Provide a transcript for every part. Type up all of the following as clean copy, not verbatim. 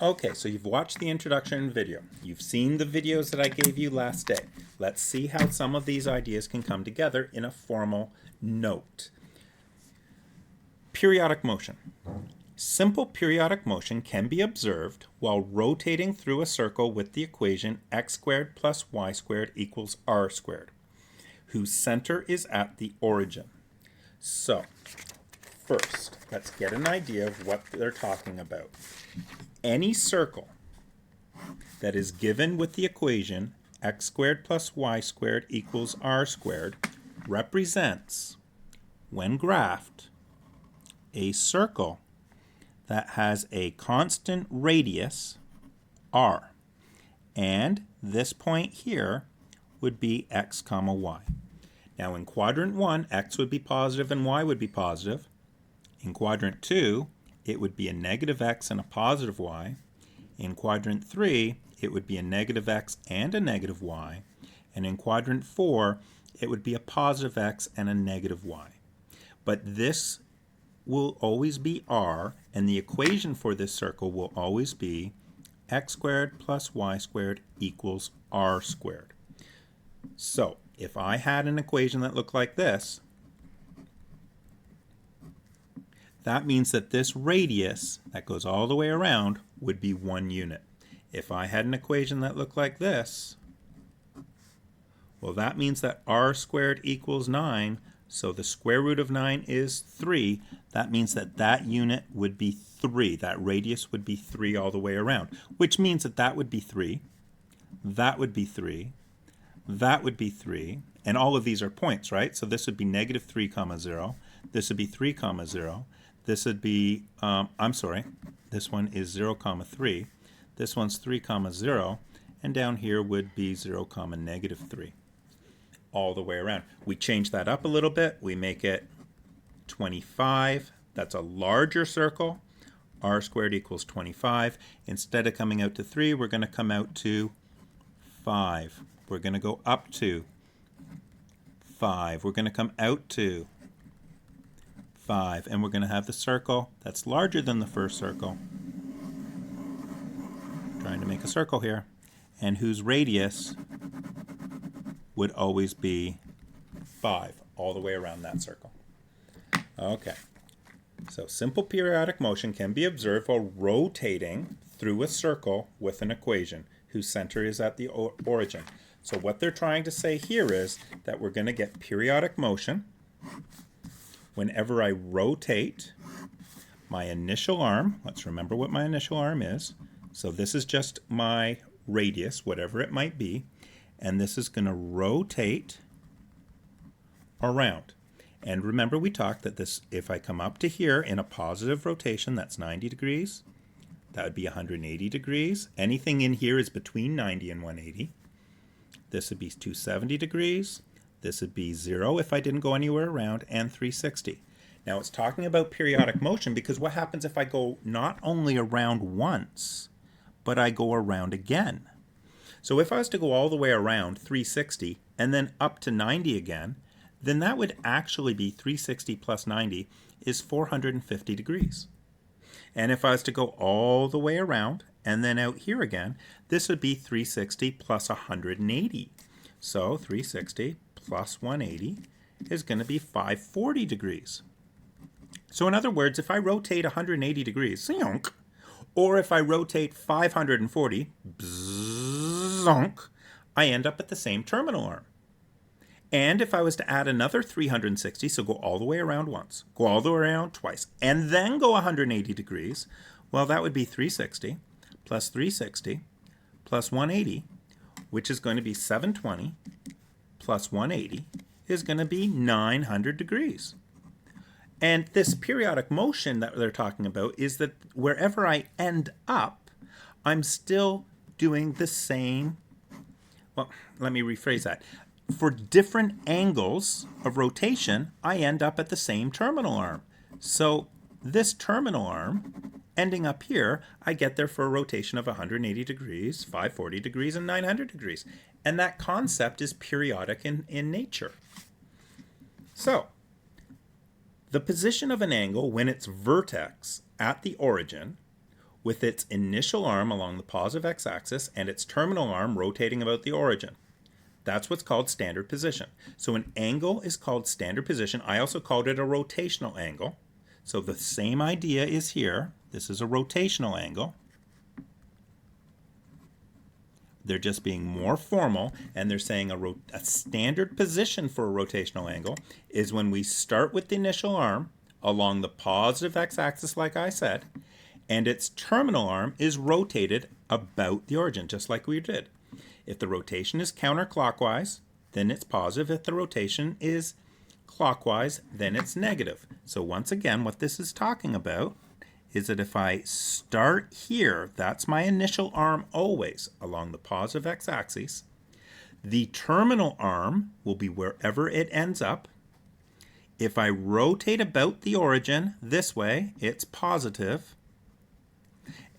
Okay, so you've watched the introduction video. You've seen the videos that I gave you last day. Let's see how some of these ideas can come together in a formal note. Periodic motion. Simple periodic motion can be observed while rotating through a circle with the equation x squared plus y squared equals r squared, whose center is at the origin. So, first, let's get an idea of what they're talking about. Any circle that is given with the equation x squared plus y squared equals r squared represents, when graphed, a circle that has a constant radius r, and this point here would be x comma y. Now in quadrant 1, x would be positive and y would be positive. In quadrant 2, it would be a negative x and a positive y. In quadrant 3, it would be a negative x and a negative y. And in quadrant 4, it would be a positive x and a negative y. But this will always be r, and the equation for this circle will always be x squared plus y squared equals r squared. So, if I had an equation that looked like this, that means that this radius that goes all the way around would be 1 unit. If I had an equation that looked like this, well, that means that r squared equals 9, so the square root of 9 is 3. That means that that unit would be 3. That radius would be 3 all the way around, which means that that would be 3, that would be 3, that would be 3, and all of these are points, right? So this would be negative 3 comma 0, this would be 3 comma 0, this would be, this one is 0 comma 3, this one's 3 comma 0, and down here would be 0 comma negative 3, all the way around. We change that up a little bit, we make it 25, that's a larger circle, r squared equals 25. Instead of coming out to 3, we're going to come out to 5. We're going to go up to 5. We're going to come out to 5. And we're going to have the circle that's larger than the first circle. Trying to make a circle here. And whose radius would always be 5 all the way around that circle. Okay. So simple periodic motion can be observed while rotating through a circle with an equation whose center is at the origin. So what they're trying to say here is that we're going to get periodic motion whenever I rotate my initial arm. Let's remember what my initial arm is. So this is just my radius, whatever it might be, and this is going to rotate around. And remember we talked that this, if I come up to here in a positive rotation, that's 90 degrees. That would be 180 degrees. Anything in here is between 90 and 180. This would be 270 degrees. This would be 0 if I didn't go anywhere around, and 360. Now it's talking about periodic motion because what happens if I go not only around once, but I go around again? So if I was to go all the way around 360 and then up to 90 again, then that would actually be 360 plus 90 is 450 degrees. And if I was to go all the way around and then out here again, this would be 360 plus 180. So 360 plus 180 is going to be 540 degrees. So in other words, if I rotate 180 degrees, or if I rotate 540, I end up at the same terminal arm. And if I was to add another 360, so go all the way around once, go all the way around twice, and then go 180 degrees, well, that would be 360 plus 360 plus 180, which is going to be 720 plus 180 is going to be 900 degrees. And this periodic motion that they're talking about is that wherever I end up, I'm still doing the same. Well, let me rephrase that. For different angles of rotation, I end up at the same terminal arm. So this terminal arm, ending up here, I get there for a rotation of 180 degrees, 540 degrees, and 900 degrees. And that concept is periodic in nature. So, the position of an angle when its vertex at the origin with its initial arm along the positive x-axis and its terminal arm rotating about the origin. That's what's called standard position. So an angle is called standard position. I also called it a rotational angle. So the same idea is here. This is a rotational angle. They're just being more formal, and they're saying a standard position for a rotational angle is when we start with the initial arm along the positive x-axis, like I said, and its terminal arm is rotated about the origin, just like we did. If the rotation is counterclockwise, then it's positive. If the rotation is clockwise, then it's negative. So once again, what this is talking about is that if I start here, that's my initial arm always along the positive x-axis. The terminal arm will be wherever it ends up. If I rotate about the origin this way, it's positive.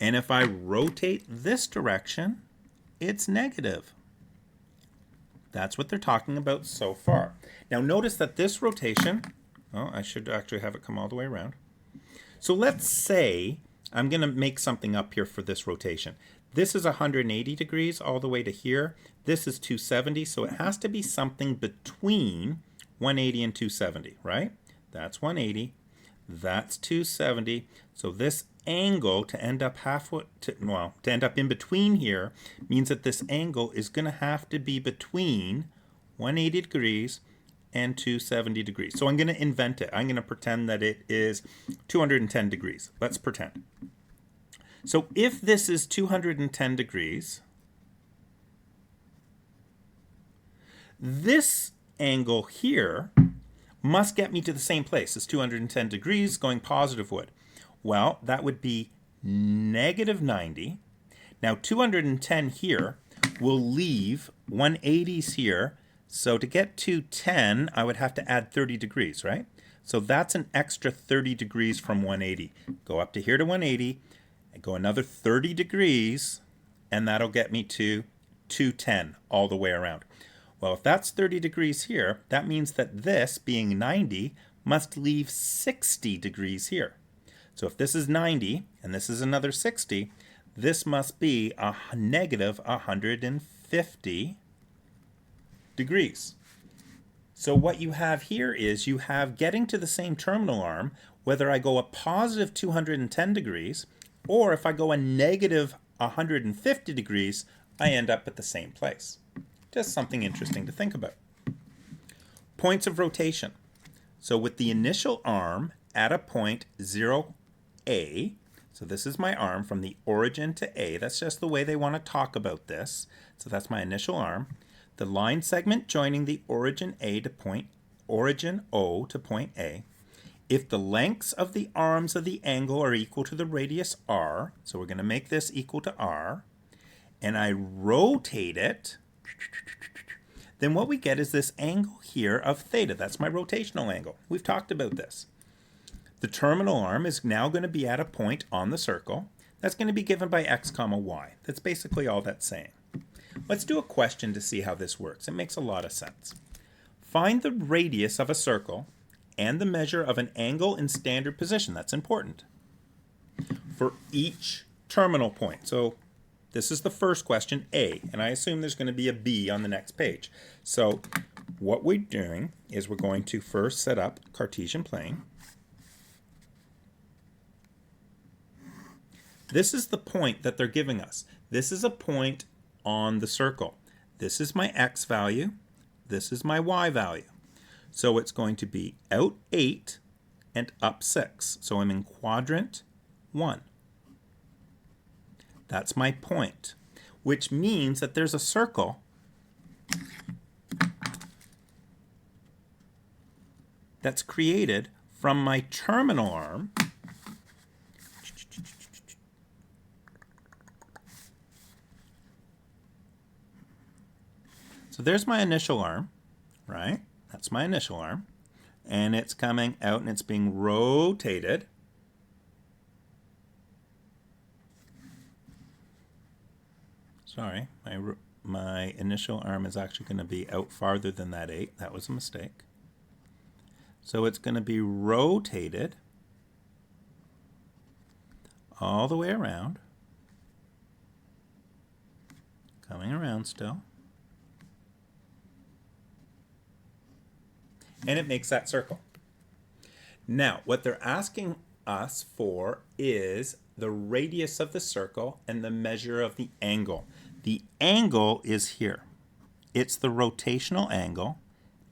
And if I rotate this direction, it's negative. That's what they're talking about so far. Now notice that this rotation, I should actually have it come all the way around. So let's say I'm going to make something up here for this rotation. This is 180 degrees all the way to here. This is 270, so it has to be something between 180 and 270, right? That's 180. That's 270. So this angle to end up to end up in between here means that this angle is going to have to be between 180 degrees and 270 degrees. So I'm going to invent it. I'm going to pretend that it is 210 degrees. Let's pretend. So if this is 210 degrees, this angle here must get me to the same place as 210 degrees going positive would. Well, that would be negative 90. Now 210 here will leave 180s here. So to get to 10, I would have to add 30 degrees, right? So that's an extra 30 degrees from 180. Go up to here to 180, and go another 30 degrees, and that'll get me to 210 all the way around. Well, if that's 30 degrees here, that means that this, being 90, must leave 60 degrees here. So if this is 90, and this is another 60, this must be a negative 150 degrees. So what you have here is you have getting to the same terminal arm, whether I go a positive 210 degrees, or if I go a negative 150 degrees, I end up at the same place. Just something interesting to think about. Points of rotation. So with the initial arm at a point 0A, so this is my arm from the origin to A. That's just the way they want to talk about this. So that's my initial arm. The line segment joining the origin O to point A. If the lengths of the arms of the angle are equal to the radius r, so we're going to make this equal to r, and I rotate it, then what we get is this angle here of theta. That's my rotational angle. We've talked about this. The terminal arm is now going to be at a point on the circle. That's going to be given by x comma y. That's basically all that's saying. Let's do a question to see how this works. It makes a lot of sense. Find the radius of a circle and the measure of an angle in standard position. That's important. For each terminal point. So this is the first question, A, and I assume there's going to be a B on the next page. So what we're doing is we're going to first set up Cartesian plane. This is the point that they're giving us. This is a point on the circle. This is my x value. This is my y value. So it's going to be out 8 and up 6. So I'm in quadrant 1. That's my point, which means that there's a circle that's created from my terminal arm So there's my initial arm, right? That's my initial arm. And it's coming out and it's being rotated. Sorry, my initial arm is actually going to be out farther than that 8. That was a mistake. So it's going to be rotated all the way around, coming around still, and it makes that circle. Now, what they're asking us for is the radius of the circle and the measure of the angle. The angle is here. It's the rotational angle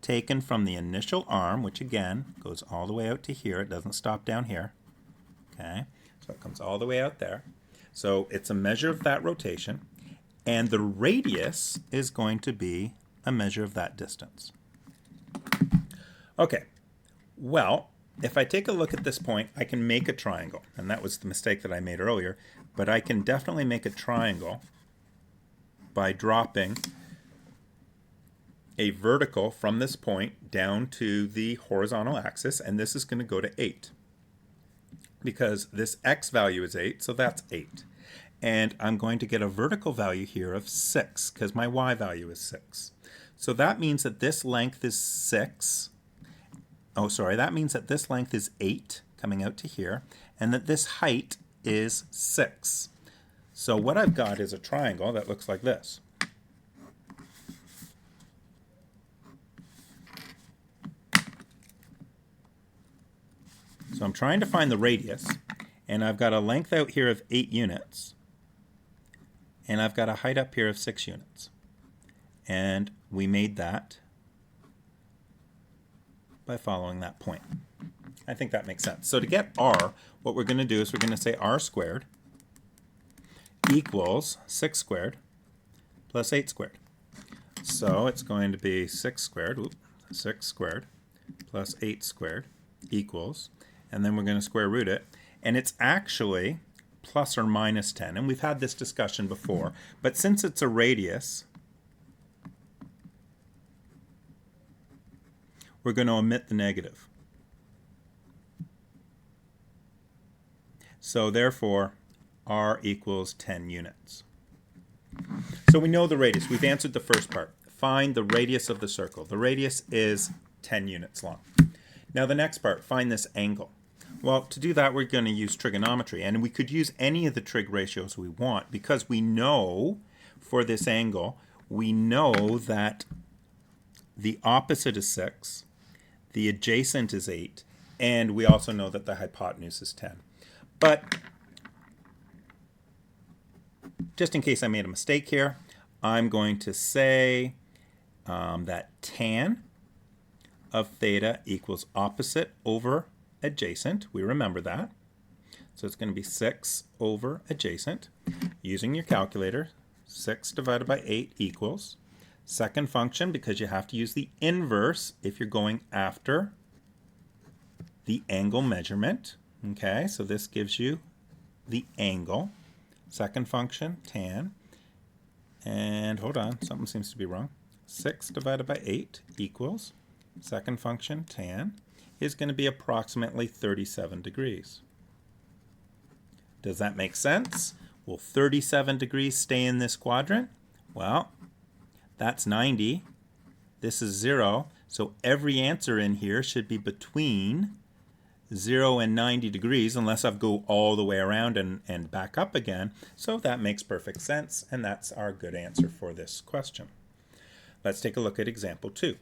taken from the initial arm, which again goes all the way out to here. It doesn't stop down here. Okay, so it comes all the way out there. So it's a measure of that rotation, and the radius is going to be a measure of that distance. Okay, well, if I take a look at this point, I can make a triangle, and that was the mistake that I made earlier, but I can definitely make a triangle by dropping a vertical from this point down to the horizontal axis, and this is going to go to 8. Because this x value is 8, so that's 8. And I'm going to get a vertical value here of 6, because my y value is 6. So that means that this length is 6. Oh, sorry, that means that this length is 8, coming out to here, and that this height is 6. So what I've got is a triangle that looks like this. So I'm trying to find the radius, and I've got a length out here of 8 units, and I've got a height up here of 6 units. And we made that by following that point. I think that makes sense. So to get r, what we're going to do is we're going to say r squared equals 6 squared plus 8 squared. So it's going to be 6 squared plus 8 squared equals, and then we're going to square root it, and it's actually plus or minus 10. And we've had this discussion before, but since it's a radius, we're going to omit the negative. So therefore, r equals 10 units. So we know the radius. We've answered the first part. Find the radius of the circle. The radius is 10 units long. Now the next part, find this angle. Well, to do that, we're going to use trigonometry, and we could use any of the trig ratios we want, because we know for this angle, we know that the opposite is 6, the adjacent is 8, and we also know that the hypotenuse is 10. But just in case I made a mistake here, I'm going to say that tan of theta equals opposite over adjacent. We remember that. So it's going to be 6 over adjacent. Using your calculator, 6 divided by 8 equals, second function, because you have to use the inverse if you're going after the angle measurement. Okay, so this gives you the angle. Second function, tan. And hold on, something seems to be wrong. 6 divided by 8 equals, second function, tan, is going to be approximately 37 degrees. Does that make sense? Will 37 degrees stay in this quadrant? Well, that's 90. This is 0. So every answer in here should be between 0 and 90 degrees, unless I go all the way around and back up again. So that makes perfect sense, and that's our good answer for this question. Let's take a look at example 2.